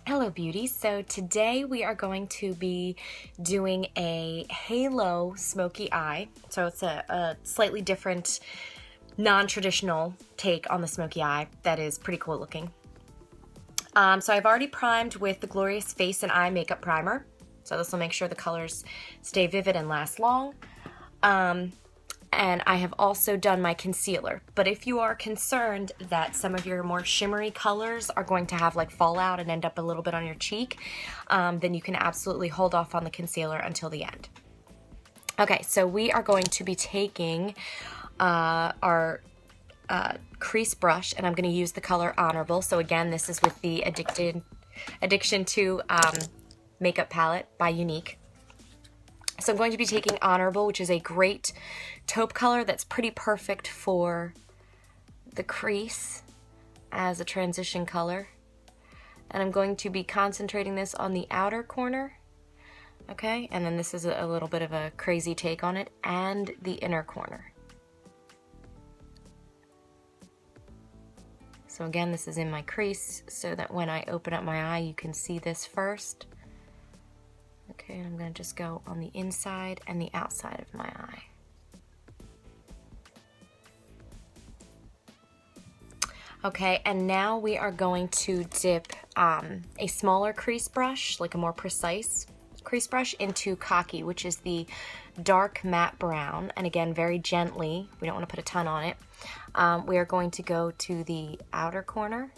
Hello beauties. So today we are going to be doing a halo smoky eye. So it's a slightly different, non-traditional take on the smoky eye that is pretty cool looking. So I've already primed with the Glorious Face and Eye Makeup Primer. So this will make sure the colors stay vivid and last long. And I have also done my concealer. But if you are concerned that some of your more shimmery colors are going to have like fallout and end up a little bit on your cheek, then you can absolutely hold off on the concealer until the end. Okay, so we are going to be taking our crease brush, and I'm going to use the color Honorable. So again, this is with the Addiction to makeup palette by Younique. So I'm going to be taking Honorable, which is a great taupe color that's pretty perfect for the crease as a transition color. And I'm going to be concentrating this on the outer corner, okay? And then this is a little bit of a crazy take on it, and the inner corner. So again, this is in my crease so that when I open up my eye, you can see this first. Okay, and I'm going to just go on the inside and the outside of my eye. Okay, and now we are going to dip a smaller crease brush, like a more precise crease brush, into Cocky, which is the dark matte brown. And again, very gently, we don't want to put a ton on it. We are going to go to the outer corner.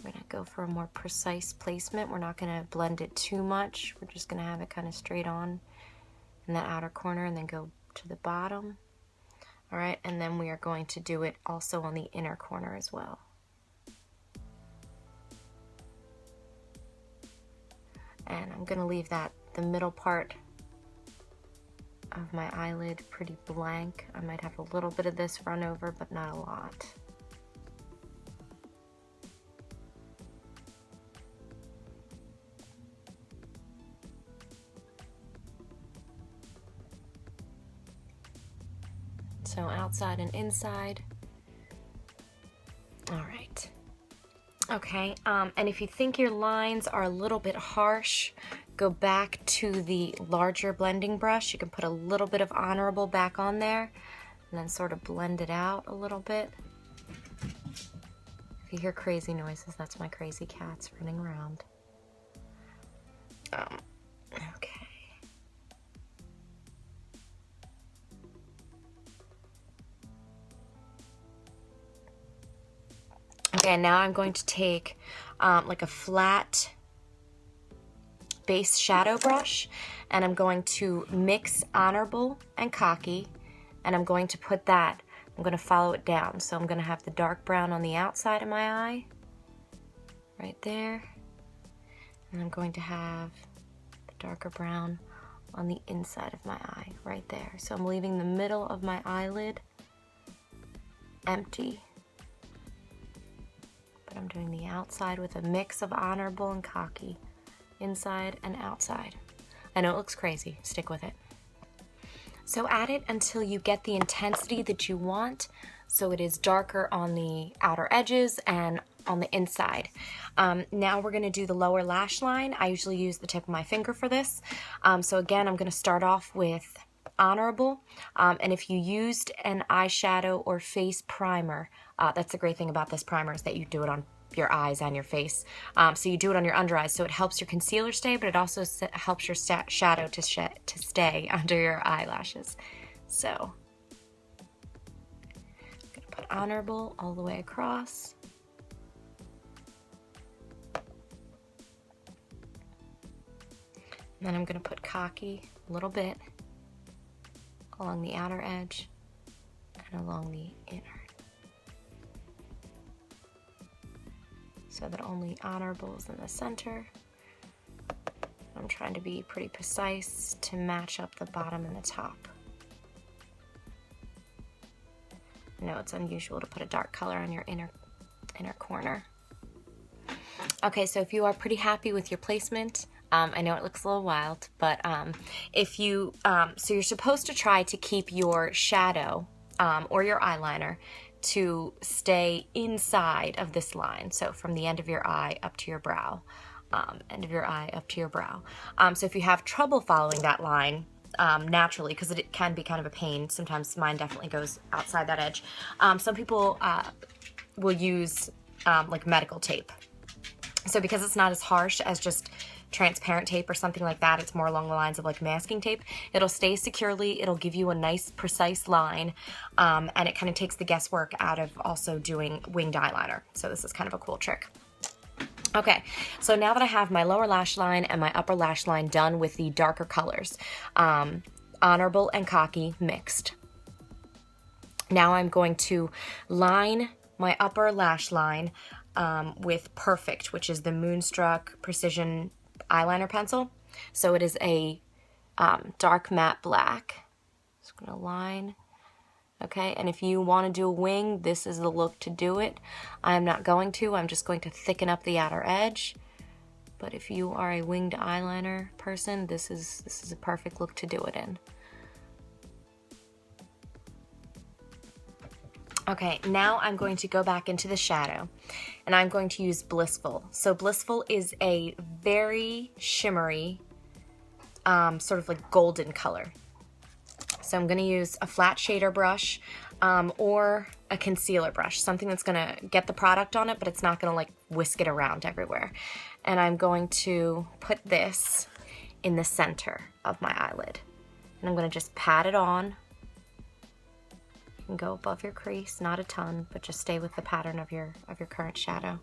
We're going to go for a more precise placement. We're not going to blend it too much. We're just going to have it kind of straight on in that outer corner and then go to the bottom. All right, and then we are going to do it also on the inner corner as well. And I'm going to leave the middle part of my eyelid pretty blank. I might have a little bit of this run over, but not a lot. So outside and inside. All right. Okay, and if you think your lines are a little bit harsh, go back to the larger blending brush. You can put a little bit of Honorable back on there and then sort of blend it out a little bit. If you hear crazy noises, that's my crazy cats running around. Okay. Okay, now I'm going to take like a flat base shadow brush, and I'm going to mix Honorable and Cocky, and I'm going to put that, I'm going to follow it down. So I'm going to have the dark brown on the outside of my eye, right there, and I'm going to have the darker brown on the inside of my eye, right there. So I'm leaving the middle of my eyelid empty. But I'm doing the outside with a mix of Honorable and Cocky, inside and outside. I know it looks crazy, stick with it. So add it until you get the intensity that you want, so it is darker on the outer edges and on the inside. Now we're gonna do the lower lash line. I usually use the tip of my finger for this. So again, I'm gonna start off with Honorable, and if you used an eyeshadow or face primer, that's the great thing about this primer, is that you do it on your eyes and your face. So you do it on your under eyes, so it helps your concealer stay, but it also helps your shadow to stay under your eyelashes. So I'm gonna put Honorable all the way across. And then I'm gonna put Cocky a little bit along the outer edge and along the inner, so that only Honorable is in the center. I'm trying to be pretty precise to match up the bottom and the top. I know it's unusual to put a dark color on your inner corner. Okay, so if you are pretty happy with your placement, I know it looks a little wild, but if you, so you're supposed to try to keep your shadow or your eyeliner to stay inside of this line. So from the end of your eye up to your brow, end of your eye up to your brow. So if you have trouble following that line, naturally, because it can be kind of a pain, sometimes mine definitely goes outside that edge. Some people will use like medical tape. So because it's not as harsh as just transparent tape or something like that, it's more along the lines of like masking tape. It'll stay securely, it'll give you a nice precise line, and it kind of takes the guesswork out of also doing winged eyeliner. So this is kind of a cool trick. Okay, so now that I have my lower lash line and my upper lash line done with the darker colors, Honorable and Cocky mixed, now I'm going to line my upper lash line with Perfect, which is the Moonstruck Precision eyeliner pencil. So it is a dark matte black. Just gonna line. Okay, and if you want to do a wing, this is the look to do it. I'm not going to. I'm just going to thicken up the outer edge. But if you are a winged eyeliner person, this is a perfect look to do it in. Okay, now I'm going to go back into the shadow, and I'm going to use Blissful. So Blissful is a very shimmery, sort of like golden color. So I'm going to use a flat shader brush or a concealer brush, something that's going to get the product on it, but it's not going to like whisk it around everywhere. And I'm going to put this in the center of my eyelid. And I'm going to just pat it on. You can go above your crease, not a ton, but just stay with the pattern of your current shadow.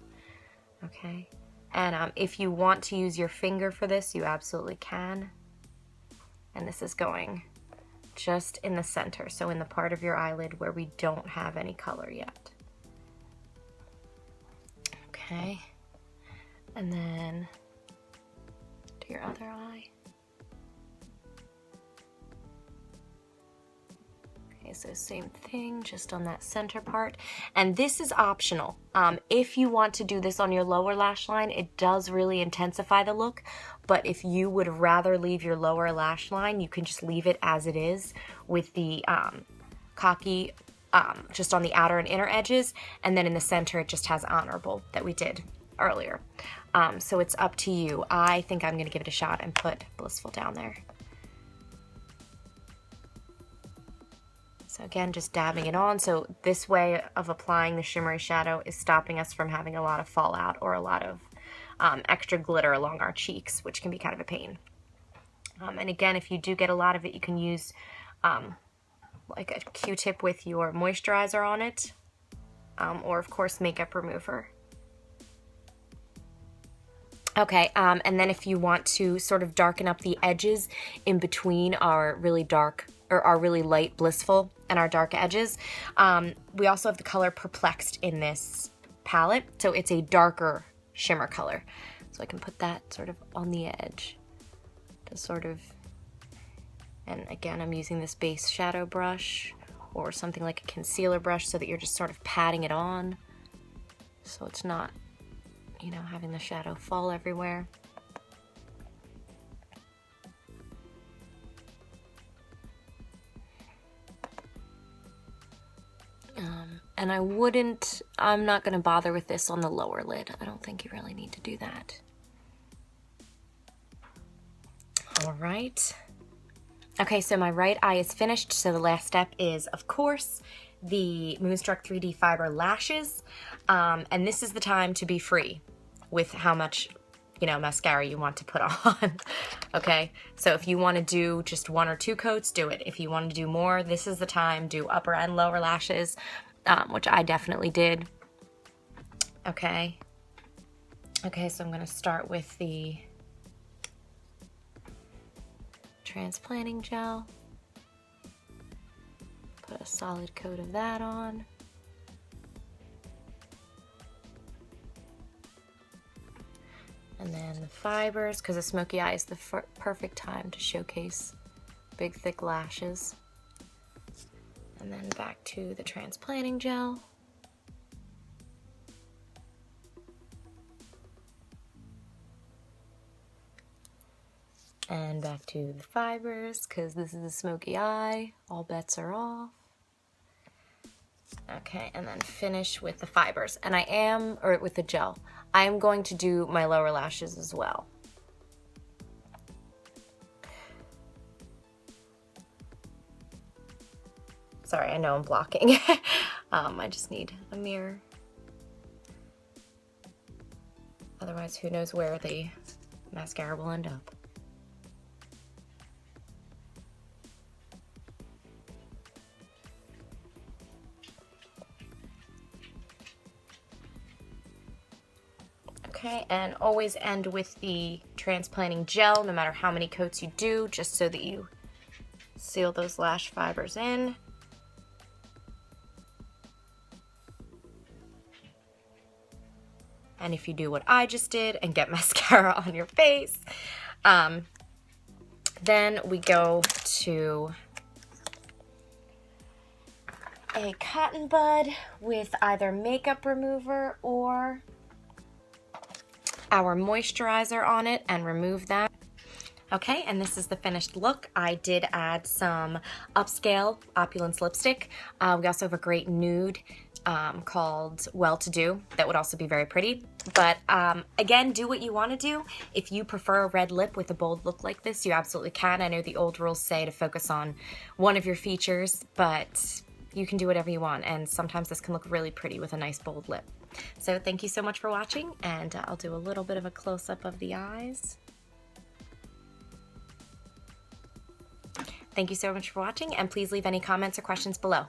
Okay. And if you want to use your finger for this, you absolutely can. And this is going just in the center, so in the part of your eyelid where we don't have any color yet. Okay, and then to your other eye. Okay, so same thing, just on that center part. And this is optional. If you want to do this on your lower lash line, it does really intensify the look. But if you would rather leave your lower lash line, you can just leave it as it is with the Cocky just on the outer and inner edges. And then in the center, it just has Honorable that we did earlier. So it's up to you. I think I'm going to give it a shot and put Blissful down there. So again, just dabbing it on. So this way of applying the shimmery shadow is stopping us from having a lot of fallout or a lot of extra glitter along our cheeks, which can be kind of a pain. And again, if you do get a lot of it, you can use like a Q-tip with your moisturizer on it, or of course makeup remover. Okay, and then if you want to sort of darken up the edges in between our really dark or our really light Blissful and our dark edges, we also have the color Perplexed in this palette, so it's a darker shimmer color. So I can put that sort of on the edge to sort of, and again, I'm using this base shadow brush or something like a concealer brush so that you're just sort of patting it on so it's not, you know, having the shadow fall everywhere. And I'm not going to bother with this on the lower lid. I don't think you really need to do that. All right. Okay, so my right eye is finished. So the last step is, of course, the Moonstruck 3D Fiber Lashes. And this is the time to be free with how much, you know, mascara you want to put on. Okay, so if you want to do just 1 or 2 coats, do it. If you want to do more, this is the time. Do upper and lower lashes. Which I definitely did. Okay. Okay, so I'm going to start with the transplanting gel. Put a solid coat of that on. And then the fibers, because a smoky eye is the perfect time to showcase big, thick lashes. And then back to the transplanting gel. And back to the fibers, because this is a smoky eye. All bets are off. Okay, and then finish with the fibers. And I am, or with the gel. I am going to do my lower lashes as well. Sorry, I know I'm blocking. I just need a mirror. Otherwise, who knows where the mascara will end up. Okay, and always end with the transplanting gel, no matter how many coats you do, just so that you seal those lash fibers in. And if you do what I just did and get mascara on your face, then we go to a cotton bud with either makeup remover or our moisturizer on it and remove that. Okay, and this is the finished look. I did add some upscale opulence lipstick. We also have a great nude called Well To Do that would also be very pretty. But again, do what you want to do. If you prefer a red lip with a bold look like this, you absolutely can. I know the old rules say to focus on one of your features, but you can do whatever you want, and sometimes this can look really pretty with a nice bold lip. So thank you so much for watching, and I'll do a little bit of a close-up of the eyes. Thank you so much for watching, and please leave any comments or questions below.